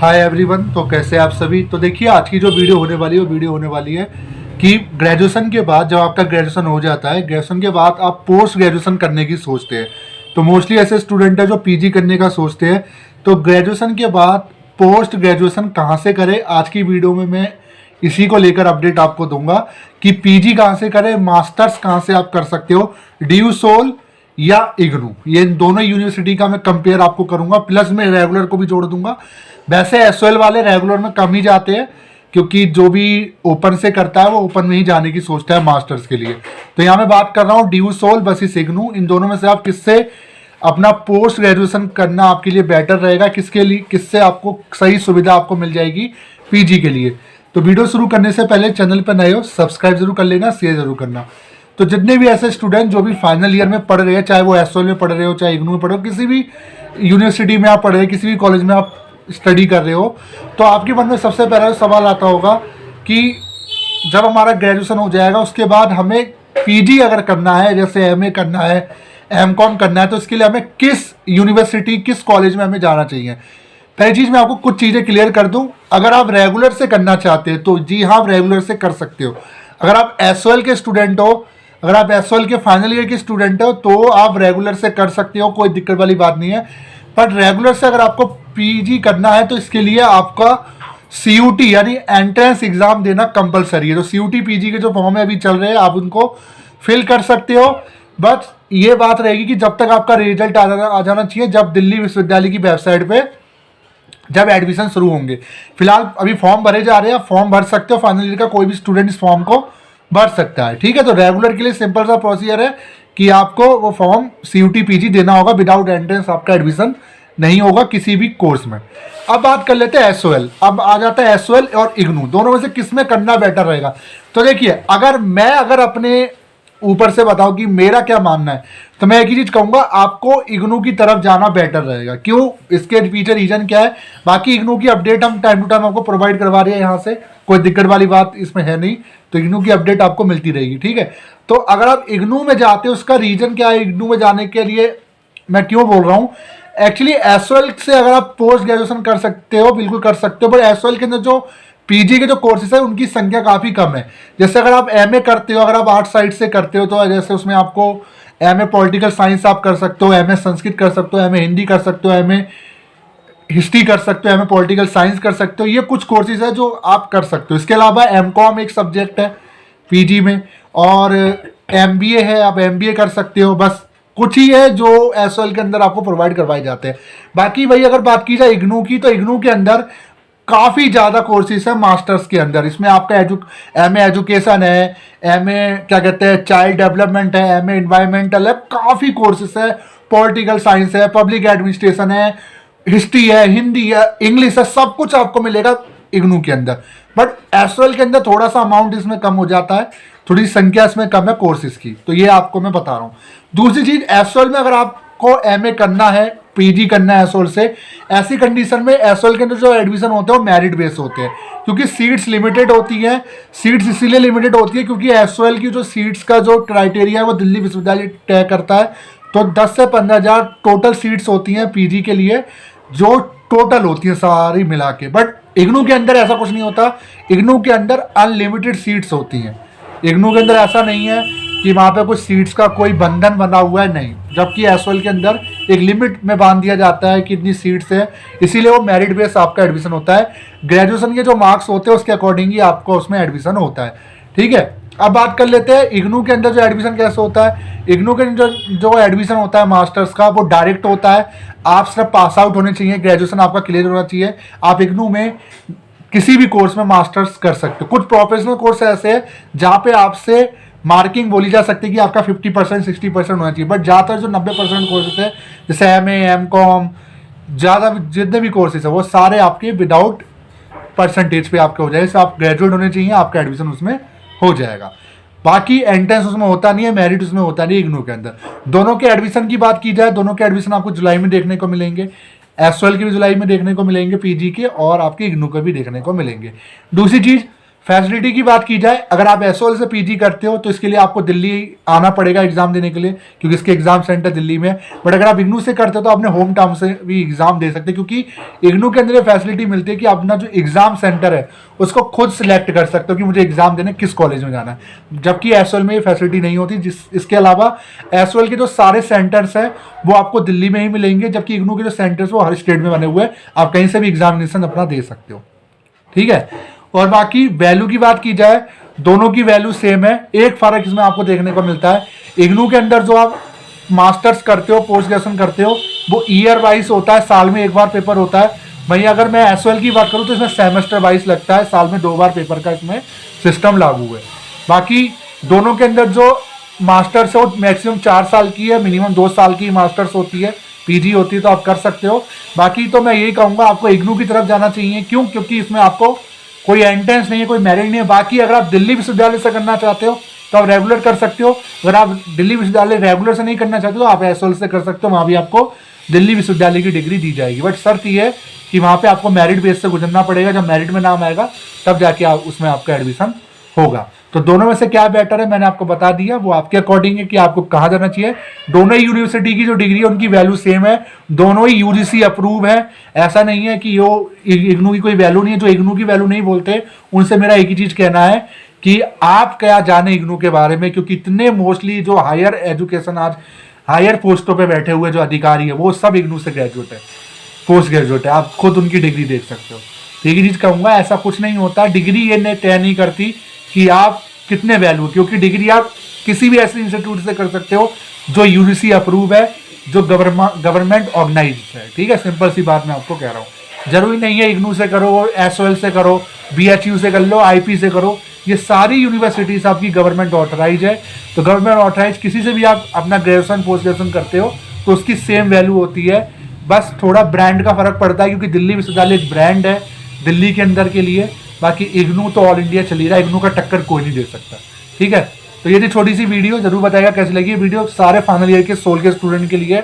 Hi everyone. तो कैसे आप सभी। तो देखिए आज की जो वीडियो होने वाली है वो वीडियो होने वाली है कि ग्रेजुएशन के बाद जब आपका ग्रेजुएशन हो जाता है, ग्रेजुएशन के बाद आप पोस्ट ग्रेजुएशन करने की सोचते हैं। तो मोस्टली ऐसे स्टूडेंट है जो पीजी करने का सोचते हैं। तो ग्रेजुएशन के बाद पोस्ट ग्रेजुएशन कहाँ से करें, आज की वीडियो में मैं इसी को लेकर अपडेट आपको दूंगा कि पीजी कहाँ से करें, मास्टर्स कहाँ से आप कर सकते हो, ड्यू सोल या इग्नू, ये दोनों यूनिवर्सिटी का मैं कंपेयर आपको करूंगा, प्लस मैं रेगुलर को भी जोड़ दूंगा। वैसे एसओएल वाले रेगुलर में कम ही जाते हैं क्योंकि जो भी ओपन से करता है वो ओपन में ही जाने की सोचता है मास्टर्स के लिए। तो यहाँ मैं बात कर रहा हूँ ड्यू सोल वर्सेस इग्नू, इन दोनों में से आप किससे अपना पोस्ट ग्रेजुएशन करना आपके लिए बेटर रहेगा, किसके लिए किससे आपको सही सुविधा आपको मिल जाएगी पीजी के लिए। तो वीडियो शुरू करने से पहले चैनल पर नए हो सब्सक्राइब जरूर कर लेना, शेयर जरूर करना। तो जितने भी ऐसे स्टूडेंट जो भी फाइनल ईयर में पढ़ रहे हैं, चाहे वो एसओएल में पढ़ रहे हो, चाहे इग्नू में पढ़ रहे हो, किसी भी यूनिवर्सिटी में आप पढ़ रहे हो, किसी भी कॉलेज में आप स्टडी कर रहे हो, तो आपके मन में सबसे पहला सवाल आता होगा कि जब हमारा ग्रेजुएशन हो जाएगा उसके बाद हमें पीजी अगर करना है, जैसे एमए करना है, एमकॉम करना है, तो इसके लिए हमें किस यूनिवर्सिटी किस कॉलेज में हमें जाना चाहिए। पहली चीज़ मैं आपको कुछ चीज़ें क्लियर कर दूं। अगर आप रेगुलर से करना चाहते हैं तो जी हाँ, आप रेगुलर से कर सकते हो। अगर आप एसओएल के स्टूडेंट हो, अगर आप एसओएल के फाइनल ईयर के स्टूडेंट हो तो आप रेगुलर से कर सकते हो, कोई दिक्कत वाली बात नहीं है। बट रेगुलर से अगर आपको पीजी करना है तो इसके लिए आपका सीयूटी यानी एंट्रेंस एग्जाम देना कंपलसरी है। तो सीयूटी पीजी के जो फॉर्म है अभी चल रहे हैं, आप उनको फिल कर सकते हो। बट ये बात रहेगी कि जब तक आपका रिजल्ट आ जाना चाहिए, जब दिल्ली विश्वविद्यालय की वेबसाइट पे जब एडमिशन शुरू होंगे। फिलहाल अभी फॉर्म भरे जा रहे हैं, फॉर्म भर सकते हो, फाइनल ईयर का कोई भी स्टूडेंट इस फॉर्म को भर सकता है। ठीक है, तो रेगुलर के लिए सिंपल सा प्रोसीजर है कि आपको वो फॉर्म सीयूटी पीजी देना होगा, विदाउट एंट्रेंस आपका एडमिशन नहीं होगा किसी भी कोर्स में। अब बात कर लेते हैं एसओएल। अब आ जाता है एसओएल और इग्नू, दोनों में से किस में करना बेटर रहेगा। तो देखिए अगर अपने ऊपर से बताओ कि मेरा क्या मानना है, तो मैं एक ही चीज कहूंगा, आपको इग्नू की तरफ जाना बेटर रहेगा। क्यों, इसके पीछे रीजन क्या है। बाकी इग्नू की अपडेट हम टाइम टू टाइम आपको प्रोवाइड करवा रहे हैं, यहाँ से कोई दिक्कत वाली बात इसमें है नहीं। तो इग्नू की अपडेट आपको मिलती रहेगी। ठीक है, तो अगर आप इग्नू में जाते हो, उसका रीजन क्या है इग्नू में जाने के लिए मैं क्यों बोल रहा हूँ। एक्चुअली एसओएल से अगर आप पोस्ट ग्रेजुएशन कर सकते हो, बिल्कुल कर सकते हो, बट एसओएल के अंदर जो पीजी के जो कोर्सेज है उनकी संख्या काफ़ी कम है। जैसे अगर आप एमए करते हो, अगर आप आर्ट साइड से करते हो, तो जैसे उसमें आपको एमए पॉलिटिकल साइंस आप कर सकते हो, एमए संस्कृत कर सकते हो, एमए हिंदी कर सकते हो, एमए हिस्ट्री कर सकते हो, एमए पॉलिटिकल साइंस कर सकते हो। ये कुछ कोर्सेज है जो आप कर सकते हो। इसके अलावा एमकॉम एक सब्जेक्ट है पीजी में, और एमबीए है, आप एमबीए कर सकते हो। बस कुछ ही है जो एसओएल के अंदर आपको प्रोवाइड करवाए जाते हैं। बाकी वही अगर बात की जाए इग्नू की, तो इग्नू के अंदर काफ़ी ज़्यादा कोर्सेज है मास्टर्स के अंदर। इसमें आपका एमए एजुकेशन है, एमए क्या कहते हैं चाइल्ड डेवलपमेंट है, एमए इन्वायरमेंटल है, काफ़ी कोर्सेज है, पॉलिटिकल साइंस है, पब्लिक एडमिनिस्ट्रेशन है, हिस्ट्री है, हिंदी है, इंग्लिश है, सब कुछ आपको मिलेगा इग्नू के अंदर। बट एसओएल के अंदर थोड़ा सा अमाउंट इसमें कम हो जाता है, थोड़ी संख्या इसमें कम है कोर्सेज की। तो ये आपको मैं बता रहा हूँ। दूसरी चीज़, एसओएल में अगर आपको एमए करना है, पीजी करना है एसओएल से, ऐसी कंडीशन में एसओएल के अंदर जो एडमिशन होते हैं वो मेरिट बेस होते हैं, क्योंकि सीट्स लिमिटेड होती हैं। सीट्स इसीलिए लिमिटेड होती है क्योंकि एसओएल की जो सीट्स का जो क्राइटेरिया है वो दिल्ली विश्वविद्यालय तय करता है। तो 10 से 15,000 टोटल सीट्स होती हैं पीजी के लिए, जो टोटल होती है सारी मिला के। बट इग्नू के अंदर ऐसा कुछ नहीं होता। इग्नू के अंदर अनलिमिटेड सीट्स होती हैं। इग्नू के अंदर ऐसा नहीं है कि वहाँ पे कुछ सीट्स का कोई बंधन बना हुआ है, नहीं। जबकि एसओएल के अंदर एक लिमिट में बांध दिया जाता है कि इतनी सीट्स है, इसीलिए वो मेरिट बेस आपका एडमिशन होता है। ग्रेजुएशन के जो मार्क्स होते हैं उसके अकॉर्डिंग ही आपको उसमें एडमिशन होता है। ठीक है, अब बात कर लेते हैं इग्नू के अंदर जो एडमिशन कैसे होता है। इग्नू के जो एडमिशन होता है मास्टर्स का, वो डायरेक्ट होता है। आप सिर्फ पास आउट होने चाहिए, ग्रेजुएशन आपका क्लियर होना चाहिए, आप इग्नू में किसी भी कोर्स में मास्टर्स कर सकते हो। कुछ प्रोफेशनल कोर्स ऐसे हैं जहाँ पे आपसे मार्किंग बोली जा सकती है कि आपका 50% 60% होना चाहिए। बट ज़्यादातर जो 90% कोर्सेज है, जैसे एमए, एमकॉम, ज़्यादा जितने भी कोर्सेज है वो सारे आपके विदाउट परसेंटेज पे आपके हो जाए। जैसे आप ग्रेजुएट होने चाहिए, आपका एडमिशन उसमें हो जाएगा। बाकी एंट्रेंस उसमें होता नहीं है, मेरिट उसमें होता नहीं है इग्नू के अंदर। दोनों के एडमिशन की बात की जाए, दोनों के एडमिशन आपको जुलाई में देखने को मिलेंगे। एसओएल के भी जुलाई में देखने को मिलेंगे पीजी के, और आपके इग्नू के भी देखने को मिलेंगे। दूसरी चीज़, फैसिलिटी की बात की जाए, अगर आप एसओएल से पीजी करते हो तो इसके लिए आपको दिल्ली आना पड़ेगा एग्जाम देने के लिए, क्योंकि इसके एग्जाम सेंटर दिल्ली में है। बट अगर आप इग्नू से करते हो तो अपने होम टाउन से भी एग्जाम दे सकते हैं, क्योंकि इग्नू के अंदर ये फैसिलिटी मिलती है कि अपना जो एग्जाम सेंटर है उसको खुद सिलेक्ट कर सकते हो कि मुझे एग्जाम देने किस कॉलेज में जाना है, जबकि एसओएल में ये फैसिलिटी नहीं होती। इसके अलावा एसओएल के जो सारे सेंटर्स हैं वो आपको दिल्ली में ही मिलेंगे, जबकि इग्नू के जो सेंटर्स वो हर स्टेट में बने हुए हैं, आप कहीं से भी एग्जामिनेशन अपना दे सकते हो। ठीक है, और बाकी वैल्यू की बात की जाए, दोनों की वैल्यू सेम है। एक फर्क इसमें आपको देखने को मिलता है, इग्नू के अंदर जो आप मास्टर्स करते हो, पोस्ट ग्रेजुएशन करते हो, वो ईयर वाइज होता है, साल में एक बार पेपर होता है। वहीं अगर मैं एसओएल की बात करूं तो इसमें सेमेस्टर वाइज लगता है, साल में 2 बार पेपर का इसमें सिस्टम लागू है। बाकी दोनों के अंदर जो मास्टर्स है वो मैक्सिमम 4 साल की है, मिनिमम 2 साल की मास्टर्स होती है, पीजी होती है, तो आप कर सकते हो। बाकी तो मैं यही कहूँगा आपको इग्नू की तरफ जाना चाहिए। क्यों? क्योंकि इसमें आपको कोई एंट्रेंस नहीं है, कोई मेरिट नहीं है। बाकी अगर आप दिल्ली विश्वविद्यालय से करना चाहते हो तो आप रेगुलर कर सकते हो। अगर आप दिल्ली विश्वविद्यालय रेगुलर से नहीं करना चाहते तो आप एसओएल से कर सकते हो, वहाँ भी आपको दिल्ली विश्वविद्यालय की डिग्री दी जाएगी। बट शर्त ये है कि वहाँ पे आपको मेरिट बेस से गुजरना पड़ेगा, जब मेरिट में नाम आएगा तब जाके आप उसमें आपका एडमिशन होगा। तो दोनों में से क्या बेटर है मैंने आपको बता दिया, वो आपके अकॉर्डिंग है कि आपको कहाँ जाना चाहिए। दोनों ही यूनिवर्सिटी की जो डिग्री है उनकी वैल्यू सेम है, दोनों ही यूजीसी अप्रूव है। ऐसा नहीं है कि वो इग्नू की कोई वैल्यू नहीं है, जो इग्नू की वैल्यू नहीं बोलते उनसे मेरा एक ही चीज कहना है कि आप क्या जाने इग्नू के बारे में, क्योंकि इतने मोस्टली जो हायर एजुकेशन आज हायर पोस्टों पे बैठे हुए जो अधिकारी है वो सब इग्नू से ग्रेजुएट है, पोस्ट ग्रेजुएट है। आप खुद उनकी डिग्री देख सकते हो। एक ही चीज कहूंगा, ऐसा कुछ नहीं होता, डिग्री ये तय नहीं करती कि आप कितने वैल्यू, क्योंकि डिग्री आप किसी भी ऐसे इंस्टीट्यूट से कर सकते हो जो यूजीसी अप्रूव है, जो गवर्नमेंट ऑर्गेनाइज्ड है। ठीक है, सिंपल सी बात मैं आपको कह रहा हूँ। जरूरी नहीं है इग्नू से करो, एसओएल से करो, बीएचयू से कर लो, आईपी से करो, ये सारी यूनिवर्सिटीज आपकी गवर्नमेंट ऑथराइज है। तो गवर्नमेंट ऑथराइज किसी से भी आप अपना ग्रेजुएशन पोस्ट ग्रेजुएशन करते हो तो उसकी सेम वैल्यू होती है। बस थोड़ा ब्रांड का फर्क पड़ता है, क्योंकि दिल्ली विश्वविद्यालय एक ब्रांड है दिल्ली के अंदर के लिए। बाकी इग्नू तो ऑल इंडिया चली रहा है, इग्नू का टक्कर कोई नहीं दे सकता। ठीक है, तो ये थी छोटी सी वीडियो, जरूर बताएगा कैसी लगी वीडियो। सारे फाइनल ईयर के 16 के स्टूडेंट के लिए